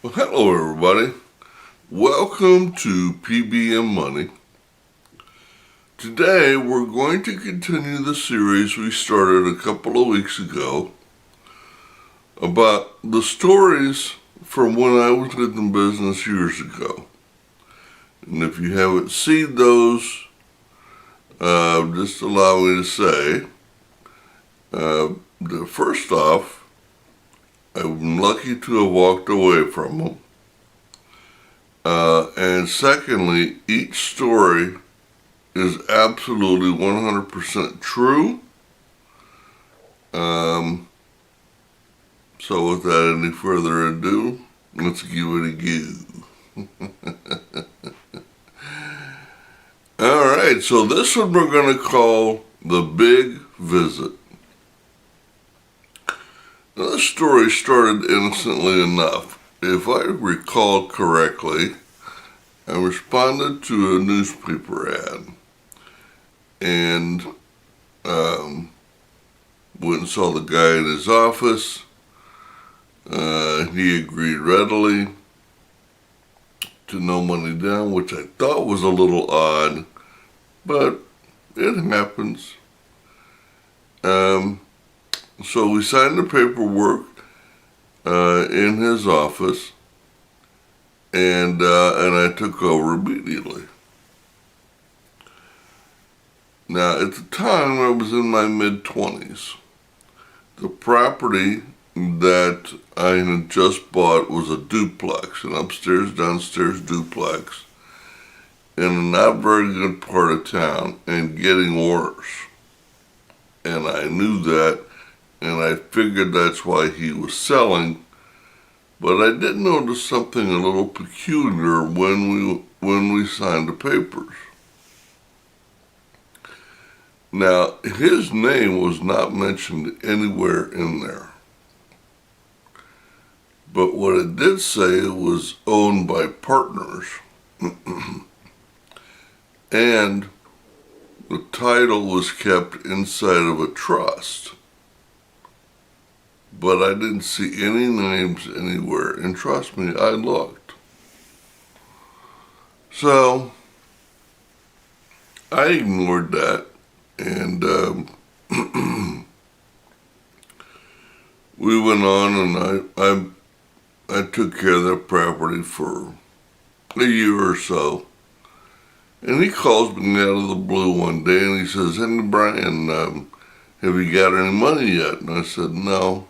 Well, hello everybody. Welcome to P.B.M. Money. Today we're going to continue the series we started a couple of weeks ago about the stories from when I was in business years ago. And if you haven't seen those, just allow me to say, that first off, I'm lucky to have walked away from them. And secondly, each story is absolutely 100% true. So without any further ado, let's give it a go. Alright, so this one we're going to call The Big Visit. Now, this story started innocently enough. If I recall correctly, I responded to a newspaper ad and went and saw the guy in his office. He agreed readily to no money down, which I thought was a little odd, but it happens. So we signed the paperwork in his office, and I took over immediately. Now, at the time, I was in my mid-20s. The property that I had just bought was a duplex, an upstairs-downstairs duplex, in a not very good part of town, and getting worse. And I knew that, and I figured that's why he was selling. But I did notice something a little peculiar when we signed the papers. Now, his name was not mentioned anywhere in there. But what it did say, it was owned by partners. And the title was kept inside of a trust. But I didn't see any names anywhere, and trust me, I looked. So, I ignored that, and we went on, and I took care of that property for a year or so. And he calls me out of the blue one day, and he says, "Hey, Brian, have you got any money yet?" And I said, "No."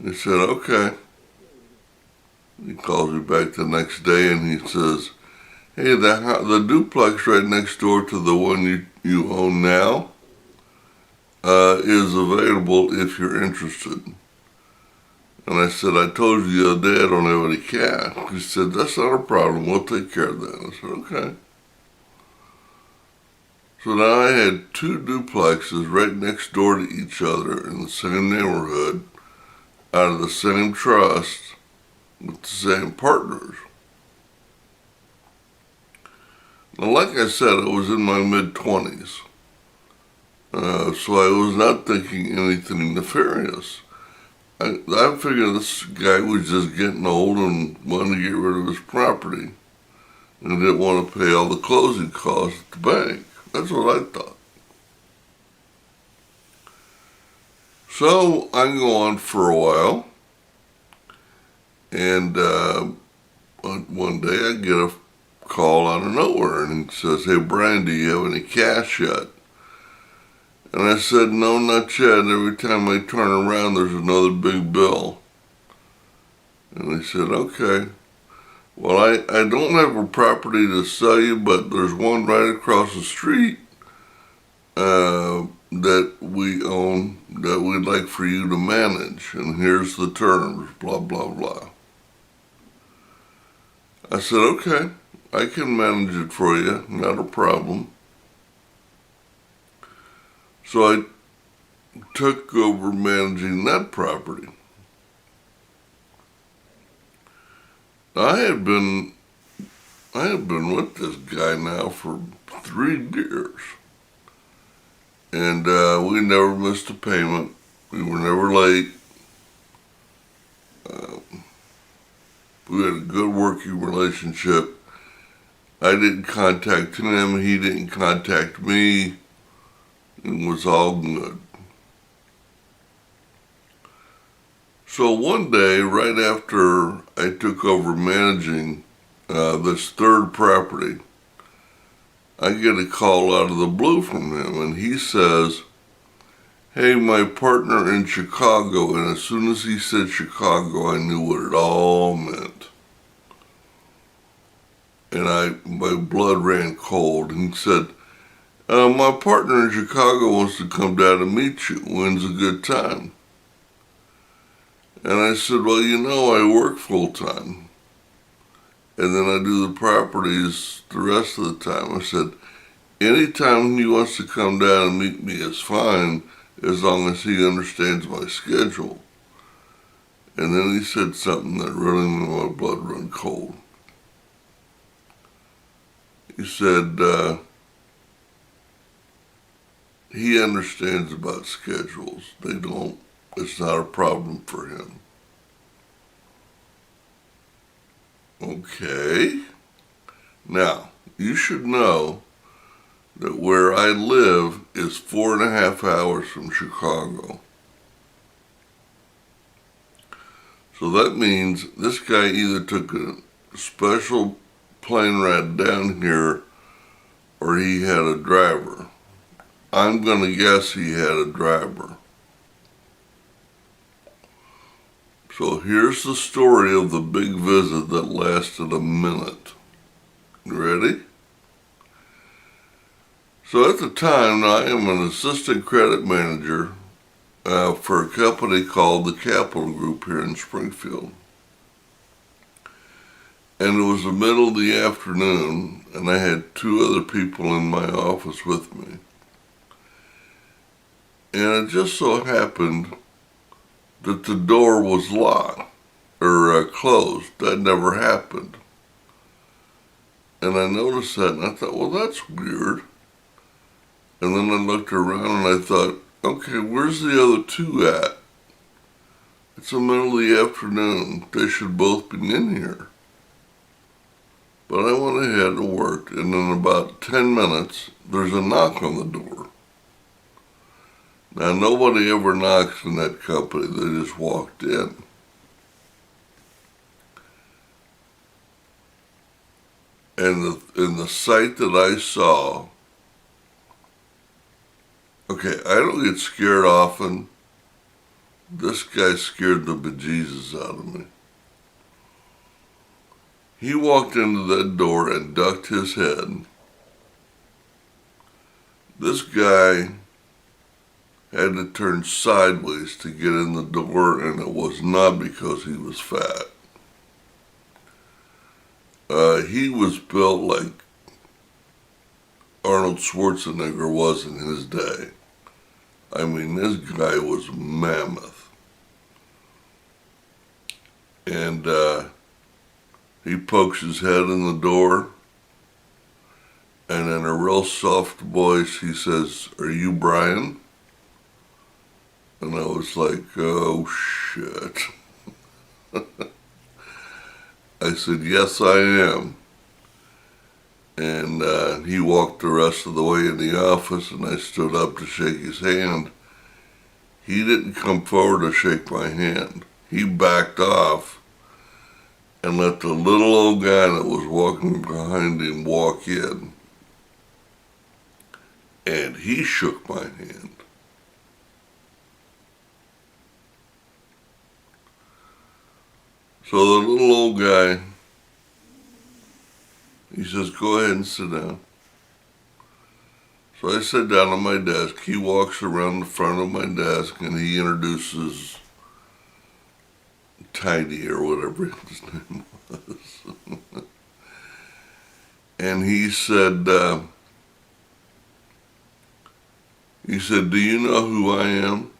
He said, "Okay." He calls me back the next day and he says, "Hey, the duplex right next door to the one you own now is available if you're interested." And I said, "I told you the other day I don't have any cash." He said, "That's not a problem. We'll take care of that." I said, "Okay." So now I had two duplexes right next door to each other in the same neighborhood, out of the same trust, with the same partners. Now, like I said, I was in my mid-20s, so I was not thinking anything nefarious. I figured this guy was just getting old and wanted to get rid of his property and didn't want to pay all the closing costs at the bank. That's what I thought. So I go on for a while, and one day I get a call out of nowhere, and he says, "Hey, Brian, do you have any cash yet?" And I said, "No, not yet. Every time I turn around, there's another big bill." And they said, "Okay. Well, I don't have a property to sell you, but there's one right across the street that we own that we'd like for you to manage. And here's the terms, blah, blah, blah." I said, "Okay, I can manage it for you, not a problem." So I took over managing that property. I had been with this guy now for 3 years. And we never missed a payment. We were never late. We had a good working relationship. I didn't contact him, he didn't contact me. It was all good. So one day, right after I took over managing this third property, I get a call out of the blue from him, and he says, "Hey, my partner in Chicago," and as soon as he said Chicago, I knew what it all meant. And my blood ran cold, and he said, "My partner in Chicago wants to come down and meet you. When's a good time?" And I said, "Well, I work full-time. And then I do the properties the rest of the time." I said, "Anytime he wants to come down and meet me is fine, as long as he understands my schedule." And then he said something that really made my blood run cold. He said, he understands about schedules. It's not a problem for him. Okay. Now, you should know that where I live is 4.5 hours from Chicago. So that means this guy either took a special plane ride down here or he had a driver. I'm going to guess he had a driver. So here's the story of the big visit that lasted a minute. You ready? So at the time, I am an assistant credit manager for a company called the Capital Group here in Springfield. And it was the middle of the afternoon, and I had 2 other people in my office with me. And it just so happened that the door was locked, or closed. That never happened. And I noticed that, and I thought, well, that's weird. And then I looked around and I thought, okay, where's the other 2 at? It's the middle of the afternoon. They should both be in here. But I went ahead and worked, and in about 10 minutes, there's a knock on the door. Now, nobody ever knocks in that company. They just walked in. And the sight that I saw, okay, I don't get scared often. This guy scared the bejesus out of me. He walked into that door and ducked his head. This guy had to turn sideways to get in the door, and it was not because he was fat. He was built like Arnold Schwarzenegger was in his day. I mean, this guy was mammoth. And he pokes his head in the door, and in a real soft voice, he says, "Are you Brian?" And I was like, oh, shit. I said, "Yes, I am." And he walked the rest of the way in the office, and I stood up to shake his hand. He didn't come forward to shake my hand. He backed off and let the little old guy that was walking behind him walk in. And he shook my hand. So the little old guy, he says, "Go ahead and sit down." So I sit down on my desk. He walks around the front of my desk and he introduces Tiny, or whatever his name was. And he said, "Do you know who I am?"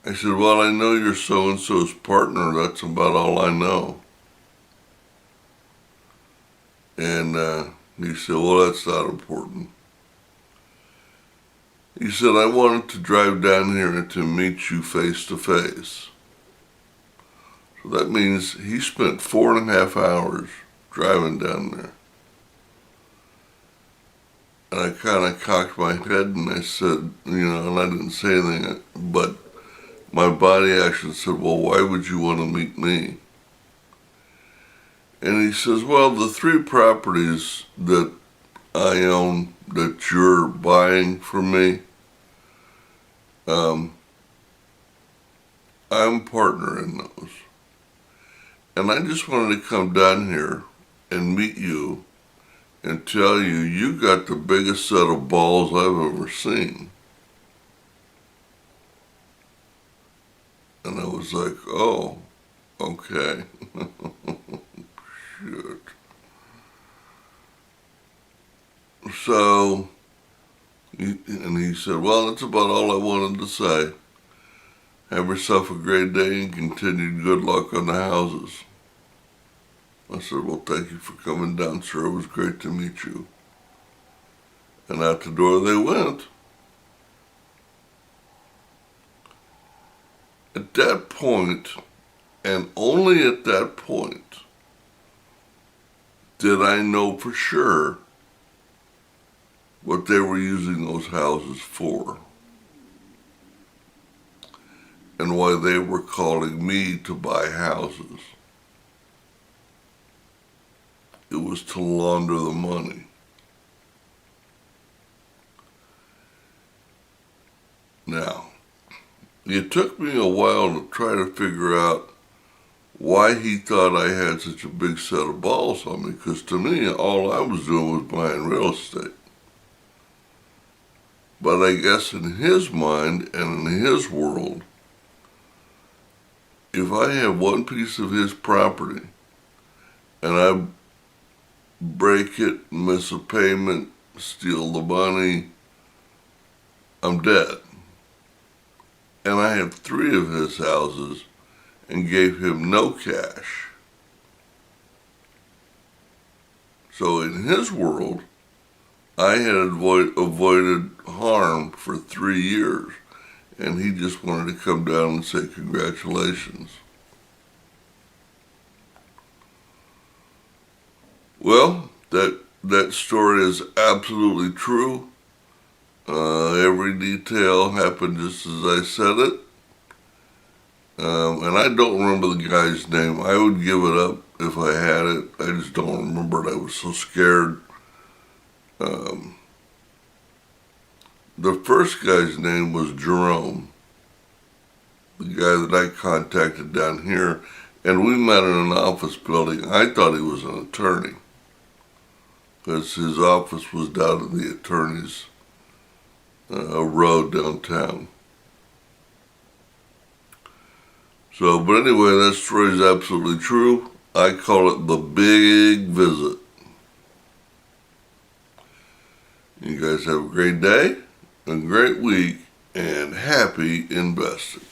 I said, "Well, I know you're so-and-so's partner. That's about all I know." And he said, "Well, that's not important." He said, "I wanted to drive down here to meet you face to face." That means he spent 4.5 hours driving down there. And I kind of cocked my head and I said, and I didn't say anything, but my body actually said, well, why would you want to meet me? And he says, well, the 3 properties that I own that you're buying from me, I'm partner in those. And I just wanted to come down here and meet you and tell you, you got the biggest set of balls I've ever seen. And I was like, oh, okay. Shit. So, and he said, well, that's about all I wanted to say. Have yourself a great day and continued good luck on the houses. I said, well, thank you for coming down, sir. It was great to meet you. And out the door they went. At that point, and only at that point, did I know for sure what they were using those houses for. And why they were calling me to buy houses. It was to launder the money. Now, it took me a while to try to figure out why he thought I had such a big set of balls on me, because to me, all I was doing was buying real estate. But I guess in his mind and in his world, if I have one piece of his property and I break it, miss a payment, steal the money, I'm dead. And I have 3 of his houses and gave him no cash. So in his world, I had avoided harm for 3 years, and he just wanted to come down and say congratulations. Well, that story is absolutely true. Every detail happened just as I said it. And I don't remember the guy's name. I would give it up if I had it. I just don't remember it. I was so scared. The first guy's name was Jerome, the guy that I contacted down here, and we met in an office building. I thought he was an attorney, because his office was down in the attorney's road downtown. So, but anyway, that story is absolutely true. I call it the big visit. You guys have a great day, a great week, and happy investing.